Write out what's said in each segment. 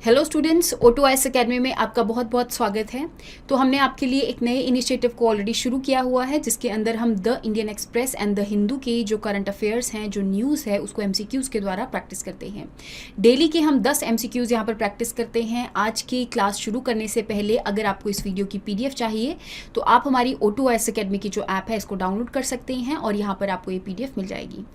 Hello students, O2IS academy में आपका बहुत बहुत स्वागत है। तो हमने आपके लिए एक नए इनिशिएटिव को ऑलरेडी शुरू किया हुआ है, जिसके अंदर हम the Indian express and the Hindu के जो करंट अफेयर्स हैं, जो न्यूज़ है, उसको MCQs के द्वारा प्रैक्टिस करते हैं। डेली के हम 10 MCQs यहाँ पर प्रैक्टिस करते हैं। आज की क्लास शुरू करने से पहले अगर आपको इस वीडियो की PDF चाहिए तो आप हमारी O2IS एकेडमी की जो ऐप है इसको डाउनलोड कर सकते हैं और यहाँ पर आपको ये PDF मिल जाएगी।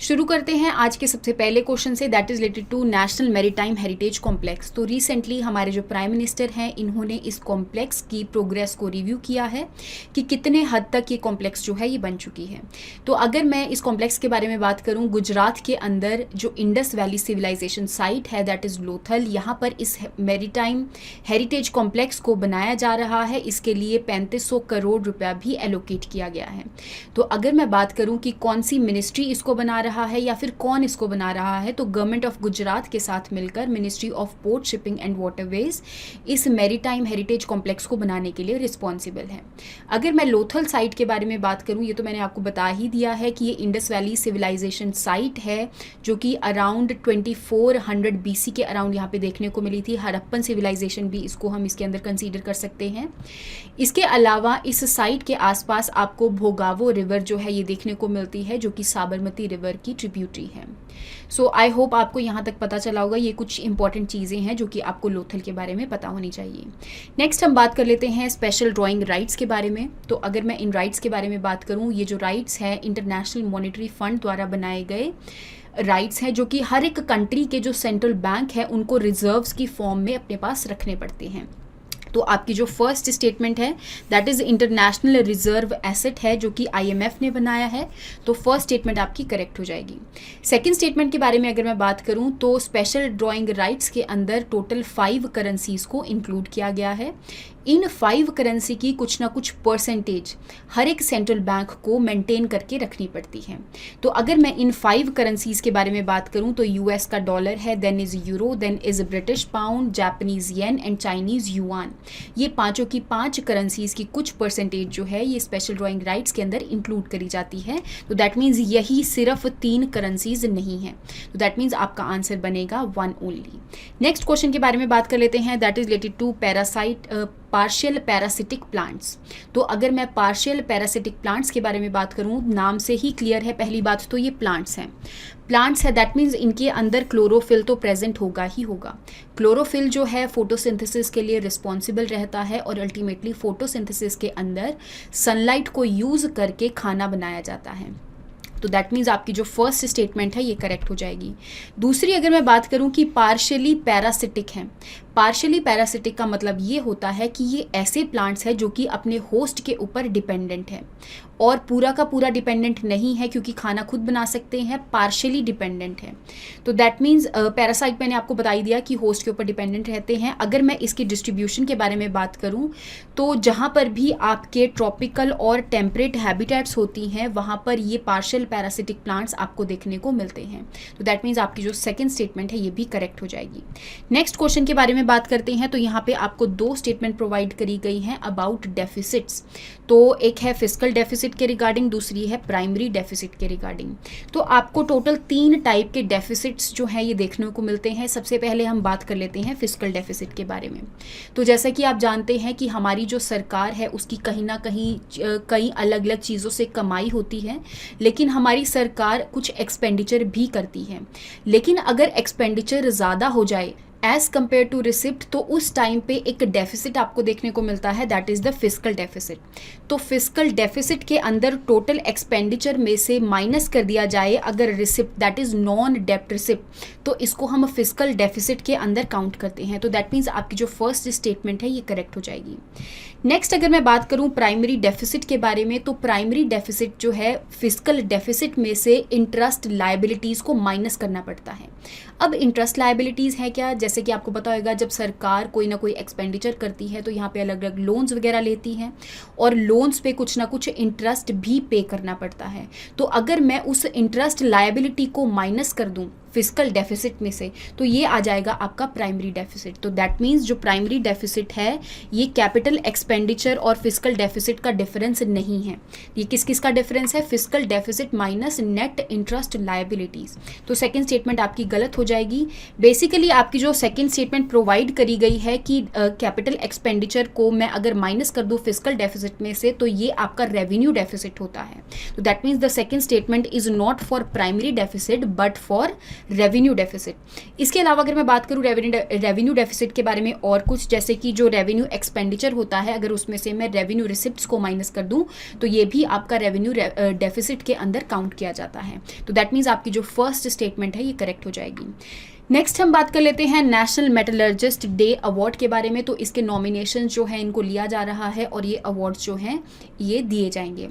शुरू करते हैं आज के सबसे पहले क्वेश्चन से, that is related to national maritime heritage complex. तो रिसेंटली हमारे जो प्राइम मिनिस्टर हैं, इन्होंने इस कॉम्प्लेक्स की प्रोग्रेस को रिव्यू किया है कि कितने हद तक ये कॉम्प्लेक्स जो है ये बन चुकी है। तो अगर मैं इस कॉम्प्लेक्स के बारे में बात करूँ, गुजरात के अंदर जो इंडस वैली सिविलाइजेशन साइट है दैट इज़ लोथल, यहाँ पर इस मैरीटाइम हेरिटेज कॉम्प्लेक्स को बनाया जा रहा है। इसके लिए 3500 करोड़ रुपया भी एलोकेट किया गया है। तो अगर मैं बात करूँ कि कौन सी मिनिस्ट्री इसको बना रहा है या फिर कौन इसको बना रहा है, तो गवर्नमेंट ऑफ गुजरात के साथ मिलकर ministry of port, shipping and waterways इस मैरीटाइम हेरिटेज कॉम्प्लेक्स को बनाने के लिए रिस्पॉन्सिबल है। अगर मैं लोथल साइट के बारे में बात करूं, ये तो मैंने आपको बता ही दिया है कि ये इंडस वैली सिविलाइजेशन साइट है, जो कि अराउंड 2400 BC के अराउंड यहाँ पे देखने को मिली थी। हड़प्पन सिविलाइजेशन भी इसको हम इसके अंदर कंसीडर कर सकते हैं। इसके अलावा इस साइट के आसपास आपको भोगावो रिवर जो है ये देखने को मिलती है, जो कि साबरमती रिवर की ट्रिब्यूटरी है। सो आई होप आपको यहाँ तक पता चला होगा। ये कुछ इंपॉर्टेंट चीज़ें हैं जो कि आपको लोथल के बारे में पता होनी चाहिए। नेक्स्ट हम बात कर लेते हैं स्पेशल ड्राइंग राइट्स के बारे में। तो अगर मैं इन राइट्स के बारे में बात करूँ, ये जो राइट्स हैं इंटरनेशनल मॉनेटरी फंड द्वारा बनाए गए राइट्स हैं, जो कि हर एक कंट्री के जो सेंट्रल बैंक है उनको रिजर्व्स की फॉर्म में अपने पास रखने पड़ते हैं। तो आपकी जो फर्स्ट स्टेटमेंट है that is international reserve asset है, जो कि IMF ने बनाया है। तो फर्स्ट स्टेटमेंट आपकी करेक्ट हो जाएगी। सेकंड स्टेटमेंट के बारे में अगर मैं बात करूं, तो स्पेशल ड्राइंग राइट्स के अंदर टोटल 5 करेंसीज़ को इंक्लूड किया गया है। इन 5 करेंसी की कुछ ना कुछ परसेंटेज हर एक सेंट्रल बैंक को मेंटेन करके रखनी पड़ती है। तो अगर मैं इन 5 करेंसीज़ के बारे में बात करूं, तो US का डॉलर है, then is euro, then is British pound, Japanese yen and Chinese yuan. ये पांचों की 5 करेंसीज़ की कुछ परसेंटेज जो है ये स्पेशल ड्राइंग राइट्स के अंदर इंक्लूड करी जाती है। तो दैट मीन्स यही सिर्फ 3 करेंसीज़ नहीं है। तो दैट मीन्स आपका आंसर बनेगा 1 ओनली। नेक्स्ट क्वेश्चन के बारे में बात कर लेते हैं, that is related to partial parasitic plants. तो अगर मैं पार्शियल पैरासिटिक प्लांट्स के बारे में बात करूं, नाम से ही क्लियर है पहली बात तो ये प्लांट्स हैं। प्लांट्स है दैट मीन्स इनके अंदर क्लोरोफिल तो प्रेजेंट होगा ही होगा। क्लोरोफिल जो है फोटोसिंथेसिस के लिए रिस्पॉन्सिबल रहता है और अल्टीमेटली फोटोसिंथेसिस के अंदर सनलाइट को यूज़ करके खाना बनाया जाता है। तो दैट मीन्स आपकी जो फर्स्ट स्टेटमेंट है ये करेक्ट हो जाएगी। दूसरी अगर मैं बात करूं कि पार्शियली पैरासिटिक हैं, पार्शियली पैरासिटिक का मतलब ये होता है कि ये ऐसे प्लांट्स हैं जो कि अपने होस्ट के ऊपर डिपेंडेंट है और पूरा का पूरा डिपेंडेंट नहीं है, क्योंकि खाना खुद बना सकते हैं, पार्शियली डिपेंडेंट है। तो दैट मीन्स पैरासाइट मैंने आपको बता ही दिया कि होस्ट के ऊपर डिपेंडेंट रहते हैं। अगर मैं इसकी डिस्ट्रीब्यूशन के बारे में बात करूं, तो जहां पर भी आपके ट्रॉपिकल और टेम्परेट हैबिटेट्स होती हैं वहां पर ये पार्शियल पैरासिटिक प्लांट्स आपको देखने को मिलते हैं। तो दैट मीन्स आपकी जो सेकेंड स्टेटमेंट है ये भी करेक्ट हो जाएगी। नेक्स्ट क्वेश्चन के बारे में बात करते हैं, तो यहाँ पे आपको 2 स्टेटमेंट प्रोवाइड करी गई हैं अबाउट डेफिसिट्स। तो एक है फिस्कल डेफिसिट के रिगार्डिंग, दूसरी है प्राइमरी डेफिसिट के रिगार्डिंग। तो आपको टोटल 3 टाइप के डेफिसिट्स जो हैं ये देखने को मिलते हैं। सबसे पहले हम बात कर लेते हैं फिस्कल डेफिसिट के बारे में। तो जैसा कि आप जानते हैं कि हमारी जो सरकार है उसकी कहीं ना कहीं कई अलग अलग चीज़ों से कमाई होती है, लेकिन हमारी सरकार कुछ एक्सपेंडिचर भी करती है। लेकिन अगर एक्सपेंडिचर ज़्यादा हो जाए एज़ कम्पेयर टू रिसिप्ट, तो उस टाइम पे एक डेफिसिट आपको देखने को मिलता है, that is the fiscal deficit. तो फिस्कल डेफिसिट के अंदर टोटल एक्सपेंडिचर में से माइनस कर दिया जाए अगर रिसिप्ट, दैट इज़ नॉन डेप्ट रिसिप्ट, तो इसको हम फिस्कल डेफिसिट के अंदर काउंट करते हैं। तो दैट मीन्स आपकी जो फर्स्ट स्टेटमेंट है ये करेक्ट हो जाएगी। नेक्स्ट अगर मैं बात करूं प्राइमरी डेफिसिट के बारे में, तो प्राइमरी डेफिसिट जो है फिस्कल डेफिसिट में से इंटरेस्ट लायबिलिटीज़ को माइनस करना पड़ता है। अब इंटरेस्ट लायबिलिटीज़ है क्या, जैसे कि आपको पता होगा जब सरकार कोई ना कोई एक्सपेंडिचर करती है तो यहाँ पे अलग अलग लोन्स वगैरह लेती हैं और लोन्स पे कुछ ना कुछ इंटरेस्ट भी पे करना पड़ता है। तो अगर मैं उस इंटरेस्ट लायबिलिटी को माइनस कर दूँ फिजिकल डेफिसिट में से, तो ये आ जाएगा आपका प्राइमरी डेफिसिट। तो दैट मीन्स जो प्राइमरी डेफिसिट है ये कैपिटल एक्सपेंडिचर और फिजिकल डेफिसिट का डिफरेंस नहीं है। ये किस किस का डिफरेंस है? Physical deficit minus net interest liabilities. तो सेकंड स्टेटमेंट आपकी गलत हो जाएगी। बेसिकली आपकी जो सेकंड स्टेटमेंट प्रोवाइड करी गई है कि कैपिटल एक्सपेंडिचर को मैं अगर माइनस कर दूं फिजिकल डेफिसिट में से तो ये आपका रेवेन्यू डेफिसिट होता है। तो that means the second statement is not for primary deficit but for revenue deficit. इसके अलावा अगर मैं बात करूं रेवेन्यू डेफिसिट के बारे में और कुछ, जैसे कि जो रेवेन्यू एक्सपेंडिचर होता है अगर उसमें से मैं रेवेन्यू रिसिप्ट्स को माइनस कर दूं तो ये भी आपका रेवेन्यू डेफिसिट के अंदर काउंट किया जाता है। तो दैट मीन्स आपकी जो फर्स्ट स्टेटमेंट है ये करेक्ट हो जाएगी। नेक्स्ट हम बात कर लेते हैं नेशनल मेटलर्जिस्ट डे अवार्ड के बारे में। तो इसके नॉमिनेशन जो है इनको लिया जा रहा है और ये अवार्ड्स जो हैं ये दिए जाएंगे।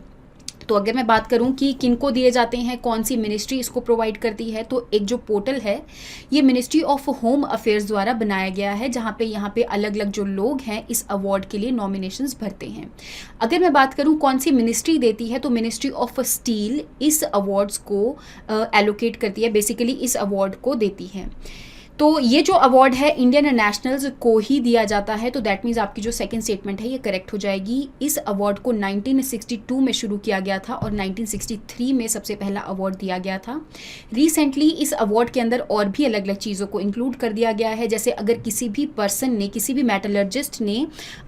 तो अगर मैं बात करूं कि किनको दिए जाते हैं, कौन सी मिनिस्ट्री इसको प्रोवाइड करती है, तो एक जो पोर्टल है ये मिनिस्ट्री ऑफ होम अफेयर्स द्वारा बनाया गया है, जहां पे यहाँ पे अलग अलग जो लोग हैं इस अवार्ड के लिए नॉमिनेशंस भरते हैं। अगर मैं बात करूं कौन सी मिनिस्ट्री देती है, तो मिनिस्ट्री ऑफ स्टील इस अवार्ड्स को एलोकेट करती है, बेसिकली इस अवार्ड को देती है। तो ये जो अवार्ड है इंडियन नेशनल्स को ही दिया जाता है। तो दैट मीन्स आपकी जो सेकंड स्टेटमेंट है ये करेक्ट हो जाएगी। इस अवार्ड को 1962 में शुरू किया गया था और 1963 में सबसे पहला अवार्ड दिया गया था। रिसेंटली इस अवार्ड के अंदर और भी अलग अलग चीज़ों को इंक्लूड कर दिया गया है, जैसे अगर किसी भी पर्सन ने, किसी भी मेटलर्जिस्ट ने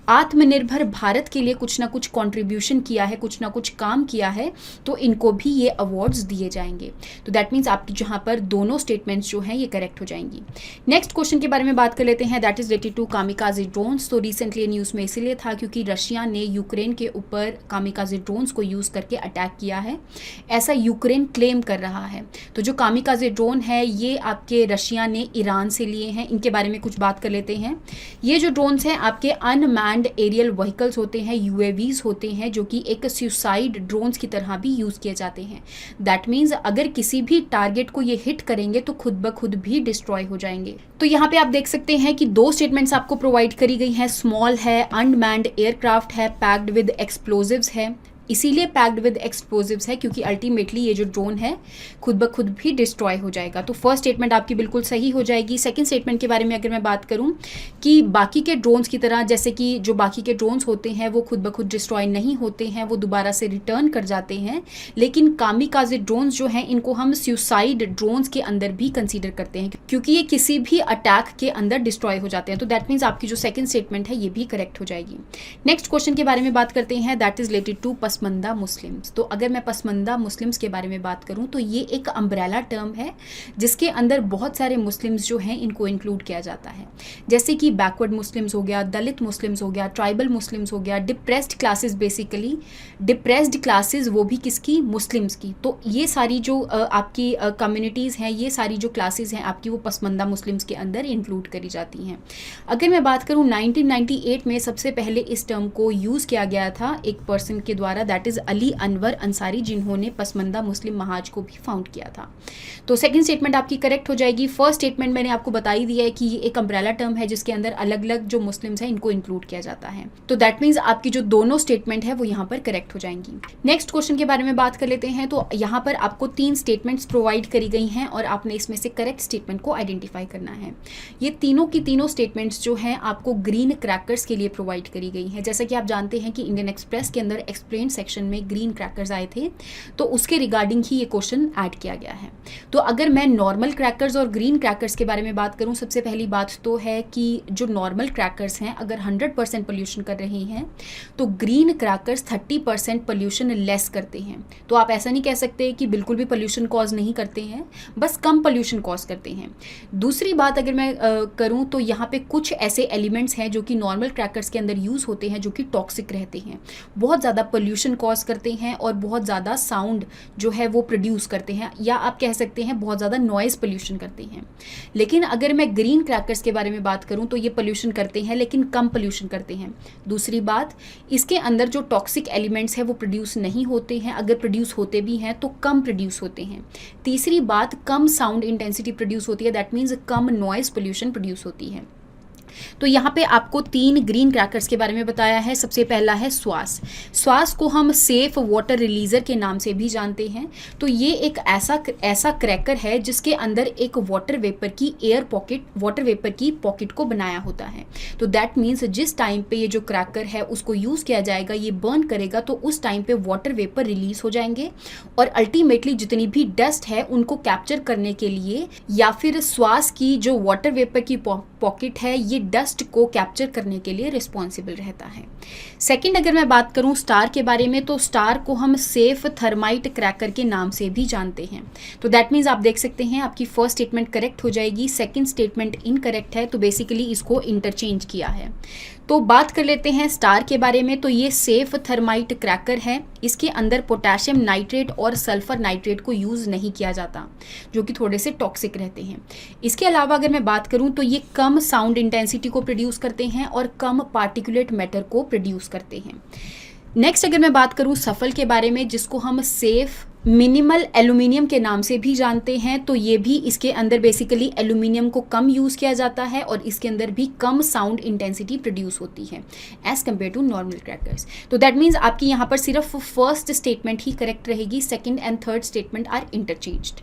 आत्मनिर्भर भारत के लिए कुछ ना कुछ कॉन्ट्रीब्यूशन किया है, कुछ ना कुछ काम किया है, तो इनको भी ये अवार्ड्स दिए जाएंगे। तो दैट मीन्स आपकी जहाँ पर दोनों स्टेटमेंट्स जो हैं ये करेक्ट हो जाएंगी। नेक्स्ट क्वेश्चन के बारे में बात कर लेते हैं, that is related to kamikaze drones. तो रिसेंटली न्यूज़ में इसीलिए था क्योंकि रशिया ने यूक्रेन के ऊपर कामिकाजे ड्रोन्स को यूज़ करके अटैक किया है, ऐसा यूक्रेन क्लेम कर रहा है। तो जो कामिकाजे ड्रोन है ये आपके रशिया ने ईरान से लिए हैं। इनके बारे में कुछ बात कर लेते हैं। ये जो ड्रोन्स हैं आपके अनमैन्ड एरियल व्हीकल्स होते हैं, यूएवीज होते हैं, जो कि एक सुसाइड ड्रोन्स की तरह भी यूज़ किए जाते हैं। दैट मीन्स अगर किसी भी टारगेट को ये हिट करेंगे तो खुद ब खुद भी डिस्ट्रॉय हो जाएंगे। तो यहाँ पे आप देख सकते हैं कि दो स्टेटमेंट्स आपको प्रोवाइड करी गई हैं, स्मॉल है, अनमैन्ड एयरक्राफ्ट है, पैक्ड विद एक्सप्लोजिव्स है। इसीलिए पैक्ड विद एक्सप्लोजिव्स है क्योंकि अल्टीमेटली ये जो ड्रोन है खुद ब खुद भी डिस्ट्रॉय हो जाएगा। तो फर्स्ट स्टेटमेंट आपकी बिल्कुल सही हो जाएगी। सेकंड स्टेटमेंट के बारे में अगर मैं बात करूं कि बाकी के ड्रोन्स की तरह, जैसे कि जो बाकी के ड्रोन्स होते हैं वो खुद ब खुद डिस्ट्रॉय नहीं होते हैं, वो दोबारा से रिटर्न कर जाते हैं, लेकिन कामिकाजे ड्रोन्स जो हैं इनको हम सुसाइड ड्रोन्स के अंदर भी कंसिडर करते हैं क्योंकि ये किसी भी अटैक के अंदर डिस्ट्रॉय हो जाते हैं। तो दैट मीन्स आपकी जो सेकंड स्टेटमेंट है ये भी करेक्ट हो जाएगी। नेक्स्ट क्वेश्चन के बारे में बात करते हैं, that is related to Pasmanda Muslims. तो अगर मैं पसमंदा मुस्लिम्स के बारे में बात करूं तो ये एक अम्ब्रेला टर्म है जिसके अंदर बहुत सारे मुस्लिम्स जो हैं इनको इंक्लूड किया जाता है, जैसे कि बैकवर्ड मुस्लिम्स हो गया, दलित मुस्लिम्स हो गया, ट्राइबल मुस्लिम्स हो गया, depressed classes, basically depressed classes वो भी किसकी? मुस्लिम्स की। तो ये सारी जो आपकी कम्युनिटीज़ हैं, ये सारी जो क्लासेस हैं आपकी वो पसमंदा मुस्लिम्स के अंदर इंक्लूड करी जाती हैं। अगर मैं बात करूं 1998 में सबसे पहले इस टर्म को यूज़ किया गया था एक पर्सन के द्वारा, दैट इज़ अली अनवर अंसारी, जिन्होंने पसमंदा मुस्लिम महाज को भी फाउंड किया था। तो सेकंड स्टेटमेंट आपकी करेक्ट हो जाएगी। फर्स्ट स्टेटमेंट मैंने आपको बता ही दिया है कि ये एक अम्ब्रेला टर्म है जिसके अंदर अलग अलग जो मुस्लिम्स हैं इनको इंक्लूड किया जाता है। तो दैट मीन्स आपकी जो दोनों स्टेटमेंट है वो यहाँ पर करेक्ट हो जाएंगी। नेक्स्ट क्वेश्चन के बारे में बात कर लेते हैं। तो यहाँ पर आपको 3 स्टेटमेंट्स प्रोवाइड करी गई हैं और आपने इसमें से करेक्ट स्टेटमेंट को आइडेंटिफाई करना है। ये तीनों की तीनों स्टेटमेंट्स जो हैं आपको ग्रीन क्रैकर्स के लिए प्रोवाइड करी गई हैं। जैसा कि आप जानते हैं कि इंडियन एक्सप्रेस के अंदर एक्सप्लेन सेक्शन में ग्रीन क्रैकर्स आए थे, तो उसके रिगार्डिंग ही ये क्वेश्चन ऐड किया गया है। तो अगर मैं नॉर्मल क्रैकर्स और ग्रीन क्रैकर्स के बारे में बात करूं, सबसे पहली बात तो है कि जो नॉर्मल क्रैकर्स हैं अगर 100% पोल्यूशन कर रहे हैं तो ग्रीन क्रैकर्स 30% पोल्यूशन लेस करते हैं। तो आप ऐसा नहीं कह सकते कि बिल्कुल भी पोल्यूशन कॉज नहीं करते हैं, बस कम पोल्यूशन कॉज करते हैं। दूसरी बात अगर मैं करूं तो यहाँ पे कुछ ऐसे एलिमेंट्स हैं जो कि नॉर्मल क्रैकर्स के अंदर यूज़ होते हैं जो कि टॉक्सिक रहते हैं, बहुत ज़्यादा पोल्यूशन कॉज करते हैं और बहुत ज़्यादा साउंड जो है वो प्रोड्यूस करते हैं, या आप कह सकते हैं बहुत ज़्यादा नॉइज़ पोल्यूशन करते हैं। लेकिन अगर मैं ग्रीन क्रैकर्स के बारे में बात करूं तो ये पोल्यूशन करते हैं लेकिन कम पोल्यूशन करते हैं। दूसरी बात, इसके अंदर जो टॉक्सिक एलिमेंट्स हैं वो प्रोड्यूस नहीं होते हैं, अगर प्रोड्यूस होते भी हैं तो कम प्रोड्यूस होते हैं। तीसरी बात, कम साउंड इंटेंसिटी प्रोड्यूस होती है, that means come noise pollution produce होती है। तो यहाँ पे आपको 3 ग्रीन क्रैकर्स के बारे में बताया है। सबसे पहला है स्वास। स्वास को हम सेफ वाटर रिलीजर के नाम से भी जानते हैं। तो ये एक ऐसा क्रैकर है जिसके अंदर एक वाटर वेपर की पॉकेट को बनाया होता है। तो दैट मीन्स जिस टाइम पे ये जो क्रैकर है उसको यूज़ किया जाएगा, ये बर्न करेगा, तो उस टाइम पे वाटर वेपर रिलीज हो जाएंगे और अल्टीमेटली जितनी भी डस्ट है उनको कैप्चर करने के लिए, या फिर स्वास की जो वाटर वेपर की पॉकेट है ये डस्ट को कैप्चर करने के लिए रिस्पॉन्सिबल रहता है। सेकंड, अगर मैं बात करूं स्टार के बारे में, तो स्टार को हम सेफ थर्माइट क्रैकर के नाम से भी जानते हैं। तो दैट मीन्स आप देख सकते हैं आपकी फर्स्ट स्टेटमेंट करेक्ट हो जाएगी, सेकंड स्टेटमेंट इनकरेक्ट है, तो बेसिकली इसको इंटरचेंज किया है। तो बात कर लेते हैं स्टार के बारे में। तो ये सेफ थर्माइट क्रैकर है, इसके अंदर पोटेशियम नाइट्रेट और सल्फर नाइट्रेट को यूज़ नहीं किया जाता, जो कि थोड़े से टॉक्सिक रहते हैं। इसके अलावा अगर मैं बात करूं तो ये कम साउंड इंटेंसिटी को प्रोड्यूस करते हैं और कम पार्टिकुलेट मैटर को प्रोड्यूस करते हैं। नेक्स्ट, अगर मैं बात करूं सफल के बारे में, जिसको हम सेफ मिनिमल एल्यूमिनियम के नाम से भी जानते हैं, तो ये भी इसके अंदर बेसिकली एल्यूमिनियम को कम यूज़ किया जाता है और इसके अंदर भी कम साउंड इंटेंसिटी प्रोड्यूस होती है as compare to normal crackers. तो दैट मीन्स आपकी यहाँ पर सिर्फ फर्स्ट स्टेटमेंट ही करेक्ट रहेगी, second and third statement are interchanged.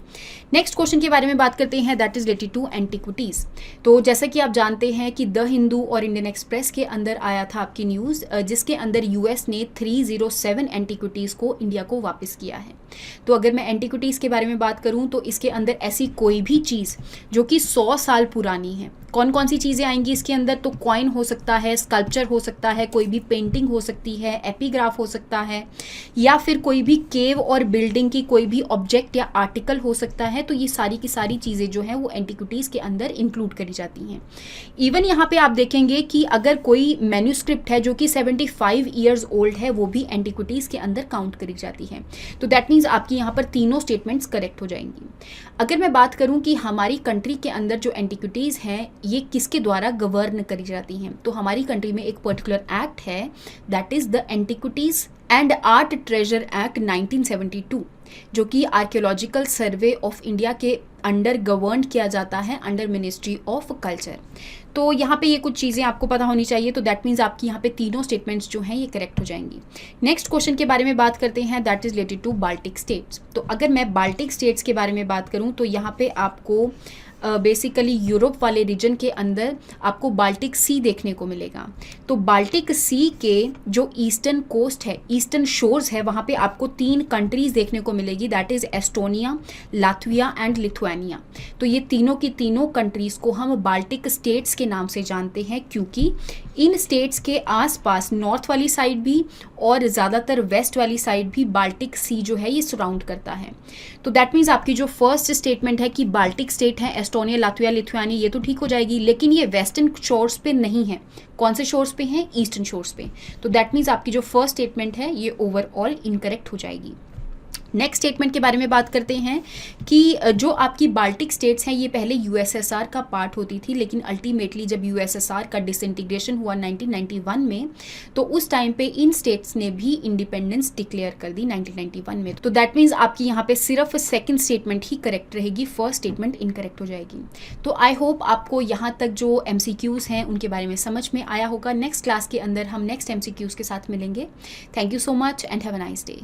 Next question के बारे में बात करते हैं, that is related to antiquities. तो जैसा कि आप जानते हैं कि द हिंदू और इंडियन एक्सप्रेस के अंदर आया था आपकी न्यूज़, जिसके अंदर यूएस ने 307 एंटीक्विटीज़ को इंडिया को वापस किया है। तो अगर मैं एंटीक्विटीज़ के बारे में बात करूं तो इसके अंदर ऐसी कोई भी चीज़ जो कि 100 साल पुरानी है, कौन कौन सी चीज़ें आएंगी इसके अंदर, तो कॉइन हो सकता है, स्कल्पचर हो सकता है, कोई भी पेंटिंग हो सकती है, एपिग्राफ हो सकता है, या फिर कोई भी केव और बिल्डिंग की कोई भी ऑब्जेक्ट या आर्टिकल हो सकता है। तो ये सारी की सारी चीज़ें जो हैं वो एंटीक्विटीज़ के अंदर इंक्लूड करी जाती हैं। इवन यहाँ पे आप देखेंगे कि अगर कोई मैन्यूस्क्रिप्ट है जो कि 75 ईयर्स ओल्ड है, वो भी एंटीक्विटीज़ के अंदर काउंट करी जाती है। तो दैट मीन्स आपकी यहाँ पर तीनों स्टेटमेंट्स करेक्ट हो जाएंगी। अगर मैं बात करूँ कि हमारी कंट्री के अंदर जो एंटीक्विटीज़ हैं ये किसके द्वारा गवर्न करी जाती हैं, तो हमारी कंट्री में एक पर्टिकुलर एक्ट है, that is the antiquities and art treasure act 1972, जो कि आर्कियोलॉजिकल सर्वे ऑफ इंडिया के अंडर गवर्न किया जाता है अंडर मिनिस्ट्री ऑफ कल्चर। तो यहाँ पे ये कुछ चीज़ें आपको पता होनी चाहिए। तो दैट मीन्स आपकी यहाँ पे तीनों स्टेटमेंट्स जो हैं ये करेक्ट हो जाएंगी। नेक्स्ट क्वेश्चन के बारे में बात करते हैं, that is related to Baltic states. तो अगर मैं बाल्टिक स्टेट्स के बारे में बात करूँ तो यहाँ पे आपको बेसिकली यूरोप वाले रीजन के अंदर आपको बाल्टिक सी देखने को मिलेगा। तो बाल्टिक सी के जो ईस्टर्न कोस्ट है, ईस्टर्न शोर्स है, वहाँ पे आपको 3 कंट्रीज देखने को मिलेगी, that is Estonia, Latvia and Lithuania. तो ये तीनों की तीनों कंट्रीज़ को हम बाल्टिक स्टेट्स के नाम से जानते हैं, क्योंकि इन स्टेट्स के आसपास नॉर्थ वाली साइड भी और ज़्यादातर वेस्ट वाली साइड भी बाल्टिक सी जो है ये सराउंड करता है। तो दैट मीन्स आपकी जो फर्स्ट स्टेटमेंट है कि बाल्टिक स्टेट है एस्टोनिया, लाथविया, लिथुआनिया, ये तो ठीक हो जाएगी, लेकिन ये वेस्टर्न शोर्स पे नहीं है। कौन से शोर्स पे हैं? ईस्टर्न शोर्स पे। तो दैट मीन्स आपकी जो फर्स्ट स्टेटमेंट है ये ओवरऑल इनकरेक्ट हो जाएगी। नेक्स्ट स्टेटमेंट के बारे में बात करते हैं कि जो आपकी बाल्टिक स्टेट्स हैं ये पहले यूएसएसआर का पार्ट होती थी, लेकिन अल्टीमेटली जब यूएसएसआर का डिसइंटीग्रेशन हुआ 1991 में, तो उस टाइम पे इन स्टेट्स ने भी इंडिपेंडेंस डिक्लेयर कर दी 1991 में। तो दैट मीन्स आपकी यहाँ पे सिर्फ सेकंड स्टेटमेंट ही करेक्ट रहेगी, फर्स्ट स्टेटमेंट इनकरेक्ट हो जाएगी। तो आई होप आपको यहाँ तक जो एमसीक्यूज़ हैं उनके बारे में समझ में आया होगा। नेक्स्ट क्लास के अंदर हम नेक्स्ट एमसीक्यूज़ के साथ मिलेंगे। Thank you so much and have a nice day.